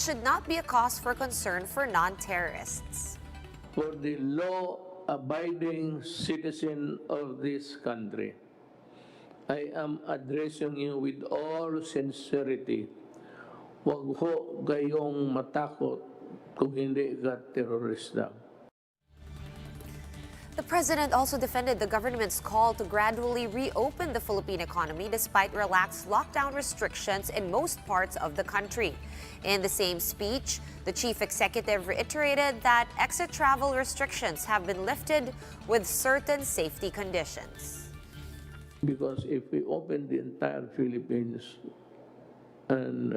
should not be a cause for concern for non-terrorists. For the law-abiding citizen of this country, I am addressing you with all sincerity. Huwag ho kayong matakot kung hindi ka terorista. The president also defended the government's call to gradually reopen the Philippine economy despite relaxed lockdown restrictions in most parts of the country. In the same speech, the chief executive reiterated that exit travel restrictions have been lifted with certain safety conditions. Because if we open the entire Philippines and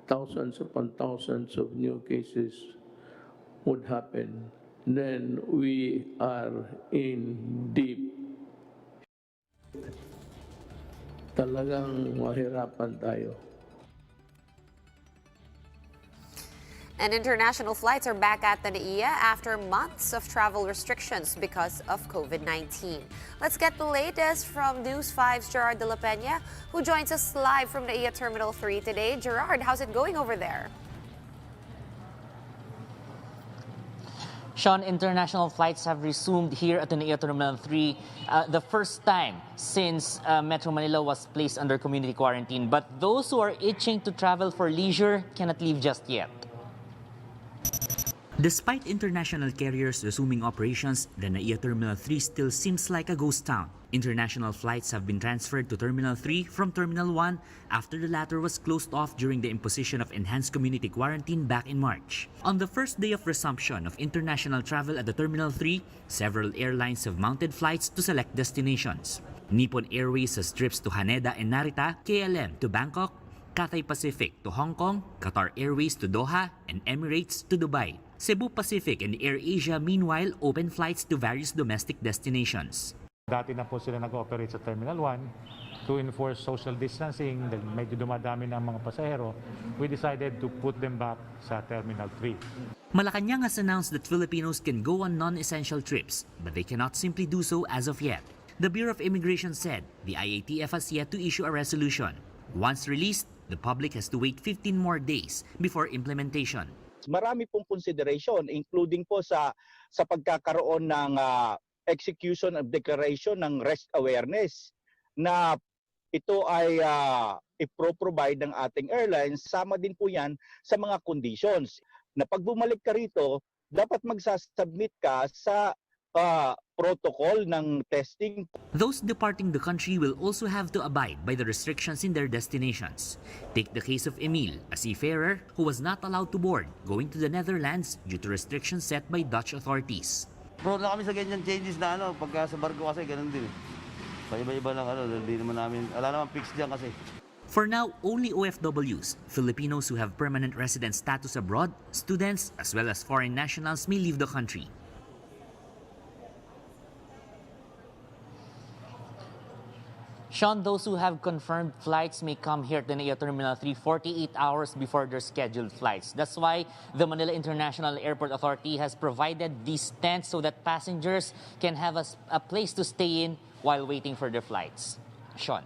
thousands upon thousands of new cases would happen, then we are in deep. Talagang mahirapan tayo. And international flights are back at the NAIA after months of travel restrictions because of COVID-19. Let's get the latest from News 5's Gerard de la Peña, who joins us live from NAIA Terminal 3 today. Gerard, how's it going over there? Sean, international flights have resumed here at the NAIA Terminal 3, the first time since Metro Manila was placed under community quarantine. But those who are itching to travel for leisure cannot leave just yet. Despite international carriers resuming operations, the NAIA Terminal 3 still seems like a ghost town. International flights have been transferred to Terminal 3 from Terminal 1 after the latter was closed off during the imposition of enhanced community quarantine back in March. On the first day of resumption of international travel at the Terminal 3, several airlines have mounted flights to select destinations. Nippon Airways has trips to Haneda and Narita, KLM to Bangkok, Cathay Pacific to Hong Kong, Qatar Airways to Doha, and Emirates to Dubai. Cebu Pacific and AirAsia meanwhile open flights to various domestic destinations. Dati na po sila nag-ooperate sa Terminal 1 to enforce social distancing, dahil medyo dumadami ng mga pasahero. We decided to put them back sa Terminal 3. Malacanang has announced that Filipinos can go on non-essential trips, but they cannot simply do so as of yet. The Bureau of Immigration said the IATF has yet to issue a resolution. Once released, the public has to wait 15 more days before implementation. Marami pong consideration, including po sa pagkakaroon ng execution of declaration ng rest awareness, na ito ay ipro-provide ng ating airlines. Sama din po yan sa mga conditions na pag bumalik ka rito, dapat magsasubmit ka sa protocol ng testing. Those departing the country will also have to abide by the restrictions in their destinations. Take the case of Emil, a seafarer who was not allowed to board going to the Netherlands due to restrictions set by Dutch authorities. Pro na kami sa ganyan changes na pagka sa barko kasi ganun din. Iba-iba lang hindi naman namin, wala naman fixed diyan kasi. For now, only OFWs, Filipinos who have permanent resident status abroad, students, as well as foreign nationals may leave the country. Sean, those who have confirmed flights may come here to NAIA Terminal 3 48 hours before their scheduled flights. That's why the Manila International Airport Authority has provided these tents so that passengers can have a place to stay in while waiting for their flights. Sean.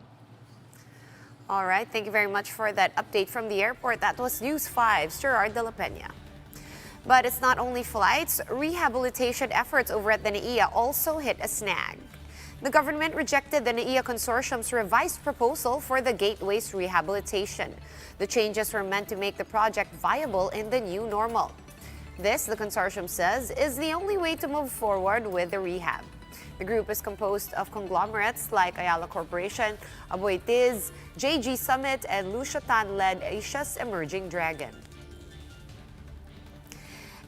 All right, thank you very much for that update from the airport. That was News 5's Gerard de la Peña. But it's not only flights. Rehabilitation efforts over at the NAIA also hit a snag. The government rejected the NAIA consortium's revised proposal for the gateways rehabilitation. The changes were meant to make the project viable in the new normal. This, the consortium says, is the only way to move forward with the rehab. The group is composed of conglomerates like Ayala Corporation, Aboitiz, JG Summit, and Lucia Tan-led Asia's Emerging Dragon.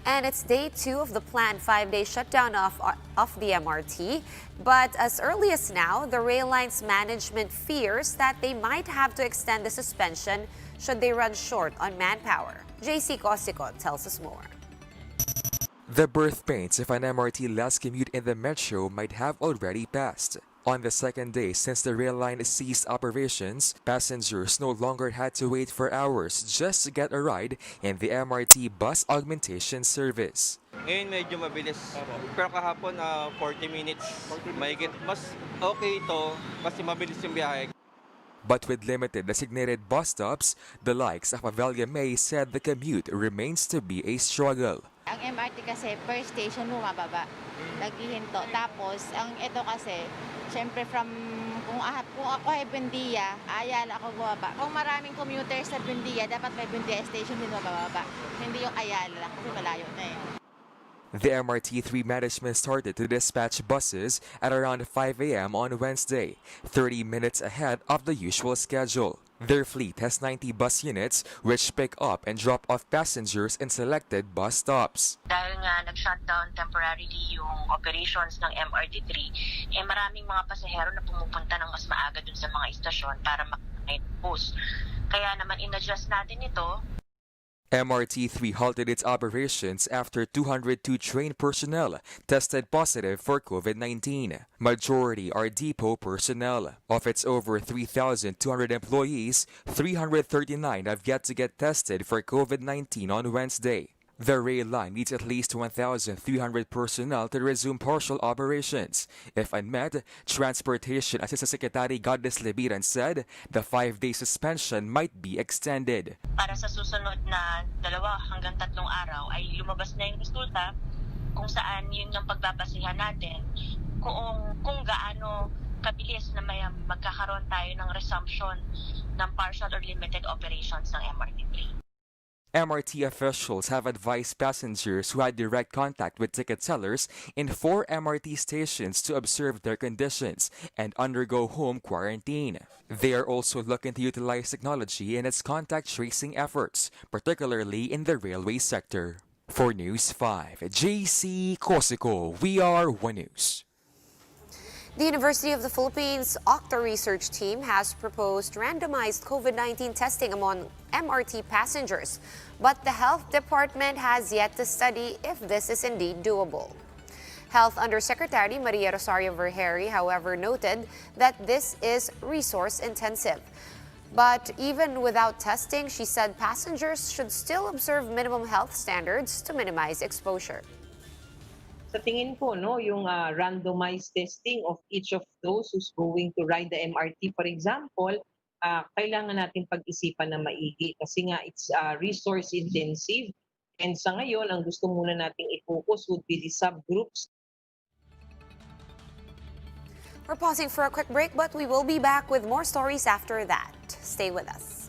And it's day 2 of the planned 5-day shutdown of the MRT. But as early as now, the rail line's management fears that they might have to extend the suspension should they run short on manpower. JC Cosico tells us more. The birth pains of an MRT-less commute in the metro might have already passed. On the second day since the rail line ceased operations, passengers no longer had to wait for hours just to get a ride in the MRT bus augmentation service. Ngayon medyo mabilis, pero kahapon 40 minutes. Mahigit, mas okay ito kasi mabilis yung biyahe. But with limited designated bus stops, the likes of Avelia May said the commute remains to be a struggle. Ang MRT kasi per station bumababa, naghihinto. Tapos, ang ito kasi, syempre kung ako ay Buendia, Ayala ako bumaba. Kung maraming commuters sa Buendia, dapat may Buendia station din mababa. Hindi yung Ayala lang kasi malayo na eh. The MRT3 management started to dispatch buses at around 5 a.m. on Wednesday, 30 minutes ahead of the usual schedule. Their fleet has 90 bus units which pick up and drop off passengers in selected bus stops. Dahil nga nag-shutdown temporarily yung operations ng MRT3, maraming mga pasahero na pumupunta ng mas maaga dun sa mga istasyon para makakait bus. Kaya naman in-adjust natin ito. MRT3 halted its operations after 202 train personnel tested positive for COVID-19. Majority are depot personnel. Of its over 3,200 employees, 339 have yet to get tested for COVID-19 on Wednesday. The rail line needs at least 1,300 personnel to resume partial operations. If unmet, Transportation Assistant Secretary Gov't said the 5-day suspension might be extended. Para sa susunod na 2 hanggang 3 araw ay lumabas na yung resulta kung saan yun yung pagbabasihan natin kung gaano kabilis na magkakaroon tayo ng resumption ng partial or limited operations ng MRT3. MRT officials have advised passengers who had direct contact with ticket sellers in 4 MRT stations to observe their conditions and undergo home quarantine. They are also looking to utilize technology in its contact tracing efforts, particularly in the railway sector. For News 5, JC Cosico, we are One News. The University of the Philippines Octa research team has proposed randomized COVID-19 testing among MRT passengers, but the health department has yet to study if this is indeed doable. Health Undersecretary Maria Rosario Vergere, however, noted that this is resource-intensive. But even without testing, she said passengers should still observe minimum health standards to minimize exposure. Sa tingin ko, yung randomized testing of each of those who's going to ride the MRT, for example, kailangan natin pag-isipan na maigi kasi nga it's resource intensive. And sa ngayon, ang gusto muna nating i-focus would be the subgroups. We're pausing for a quick break, but we will be back with more stories after that. Stay with us.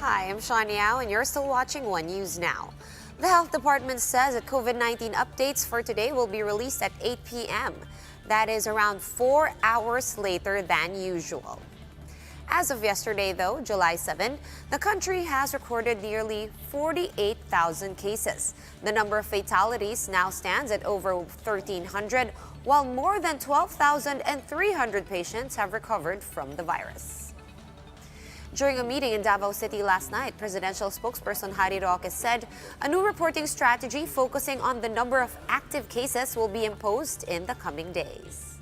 Hi, I'm Shani Yao, and you're still watching One News Now. The Health Department says that COVID-19 updates for today will be released at 8 p.m. That is around 4 hours later than usual. As of yesterday, though, July 7, the country has recorded nearly 48,000 cases. The number of fatalities now stands at over 1,300, while more than 12,300 patients have recovered from the virus. During a meeting in Davao City last night, presidential spokesperson Harry Roque said a new reporting strategy focusing on the number of active cases will be imposed in the coming days.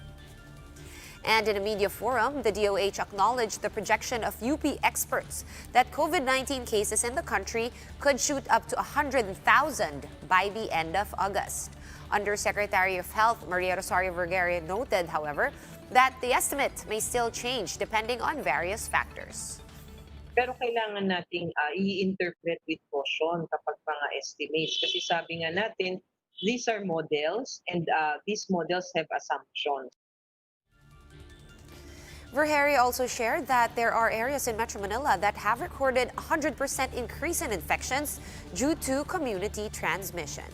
And in a media forum, the DOH acknowledged the projection of UP experts that COVID-19 cases in the country could shoot up to 100,000 by the end of August. Undersecretary of Health Maria Rosario Vergere noted, however, that the estimate may still change depending on various factors. Pero kailangan nating i-interpret with caution kapag mga estimates. Kasi sabi nga natin, these are models and these models have assumptions. Vergeire also shared that there are areas in Metro Manila that have recorded 100% increase in infections due to community transmission.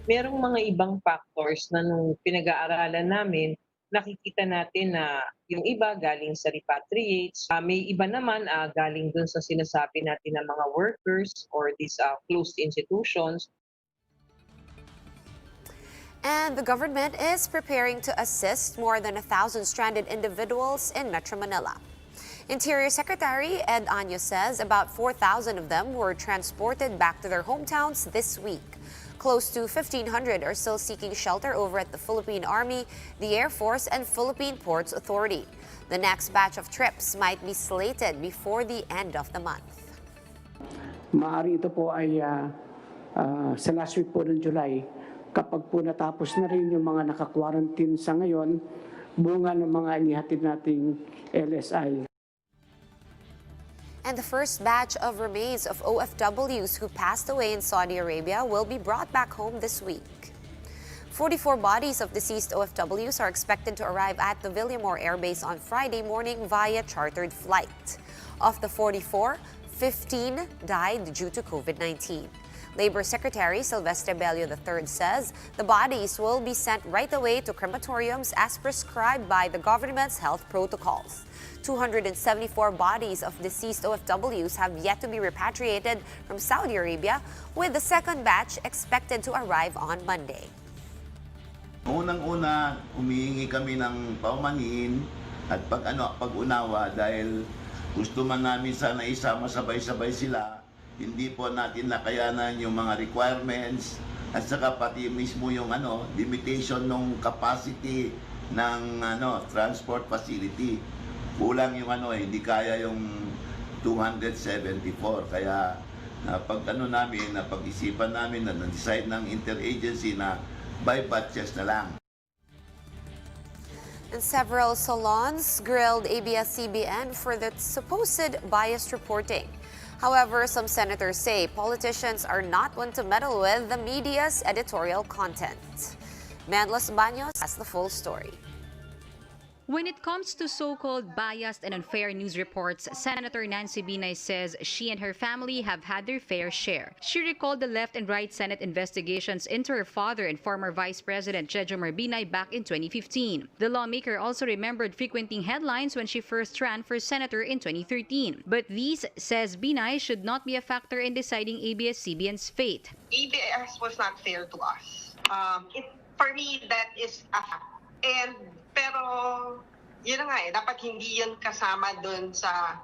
Merong mga ibang factors na nung pinag-aaralan namin, nakikita natin na yung iba galing sa repatriates, may iba naman galing dun sa sinasabi natin ng mga workers or these closed institutions. And the government is preparing to assist more than 1,000 stranded individuals in Metro Manila. Interior Secretary Ed Año says about 4,000 of them were transported back to their hometowns this week. Close to 1,500 are still seeking shelter over at the Philippine Army, the Air Force, and Philippine Ports Authority. The next batch of trips might be slated before the end of the month. Maaari ito po ay sa last week po ng July. Kapag po natapos na rin yung mga naka-quarantine sa ngayon, bunga ng mga inihatid nating LSI. And the first batch of remains of OFWs who passed away in Saudi Arabia will be brought back home this week. 44 bodies of deceased OFWs are expected to arrive at the Villamor Air Base on Friday morning via chartered flight. Of the 44, 15 died due to COVID-19. Labor Secretary Silvestre Bello III says the bodies will be sent right away to crematoriums as prescribed by the government's health protocols. 274 bodies of deceased OFWs have yet to be repatriated from Saudi Arabia, with the second batch expected to arrive on Monday. Unang-una, humihingi kami ng paumanhin at pag-unawa dahil gusto man namin sana isama sabay-sabay sila. Hindi po natin nakayanan yung mga requirements at saka pati mismo yung limitation ng capacity ng transport facility. Kulang yung hindi kaya yung 274. Kaya pag-isipan namin na decide ng interagency na by batches na lang. And several salons grilled ABS-CBN for the supposed biased reporting. However, some senators say politicians are not one to meddle with the media's editorial content. Los Baños has the full story. When it comes to so-called biased and unfair news reports, Senator Nancy Binay says she and her family have had their fair share. She recalled the left and right Senate investigations into her father and former Vice President Jejomar Binay back in 2015. The lawmaker also remembered frequenting headlines when she first ran for senator in 2013. But these, says Binay, should not be a factor in deciding ABS-CBN's fate. ABS was not fair to us. For me, that is a fact. Pero, yun na nga dapat hindi yun kasama doon sa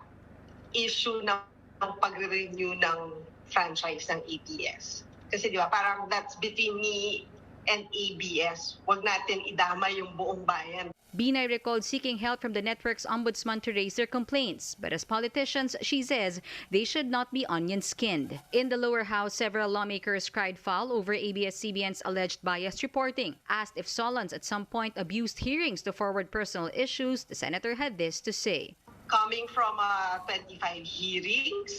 issue ng pag-renew ng franchise ng ABS. Kasi di ba, parang that's between me and ABS. Huwag natin idama yung buong bayan. Binay recalled seeking help from the network's ombudsman to raise their complaints. But as politicians, she says, they should not be onion-skinned. In the lower house, several lawmakers cried foul over ABS-CBN's alleged biased reporting. Asked if Solons at some point abused hearings to forward personal issues, the senator had this to say. Coming from 25 hearings,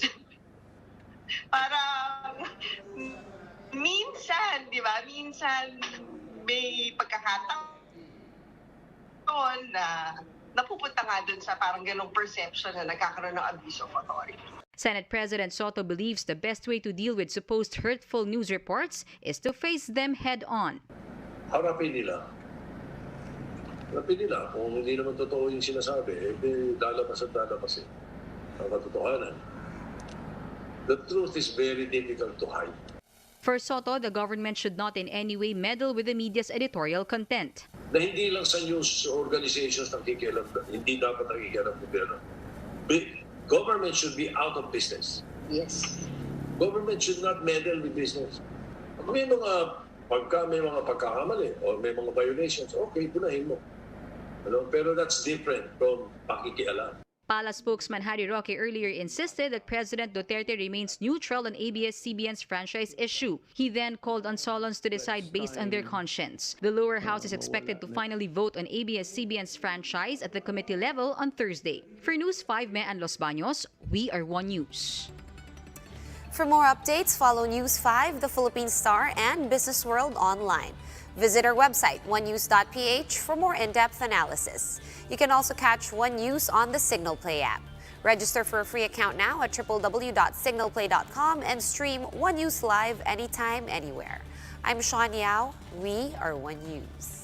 parang minsan, di ba? Minsan may pagkakataon na napupunta nga dun sa parang ganong perception na nagkakaroon ng abuse of authority. Senate President Soto believes the best way to deal with supposed hurtful news reports is to face them head-on. Harapin nila. Harapin nila. Kung hindi naman totoo yung sinasabi, lalabas at lalabas ang katotohanan. The truth is very difficult to hide. For Soto, the government should not in any way meddle with the media's editorial content. Na hindi lang sa news organizations nakikialam, hindi dapat nakikialam gobyerno. Government should be out of business. Yes. Government should not meddle with business. Pag may mga pagkakamali o may mga violations, okay, punahin mo. Pero that's different from pakikialam. Pala spokesman Harry Roque earlier insisted that President Duterte remains neutral on ABS-CBN's franchise issue. He then called on Solons to decide based on their conscience. The lower house is expected to finally vote on ABS-CBN's franchise at the committee level on Thursday. For News 5 Los Baños, we are One News. For more updates, follow News 5, The Philippine Star, and Business World online. Visit our website, onenews.ph, for more in-depth analysis. You can also catch One News on the Signal Play app. Register for a free account now at www.signalplay.com and stream One News live anytime, anywhere. I'm Sean Yao. We are One News.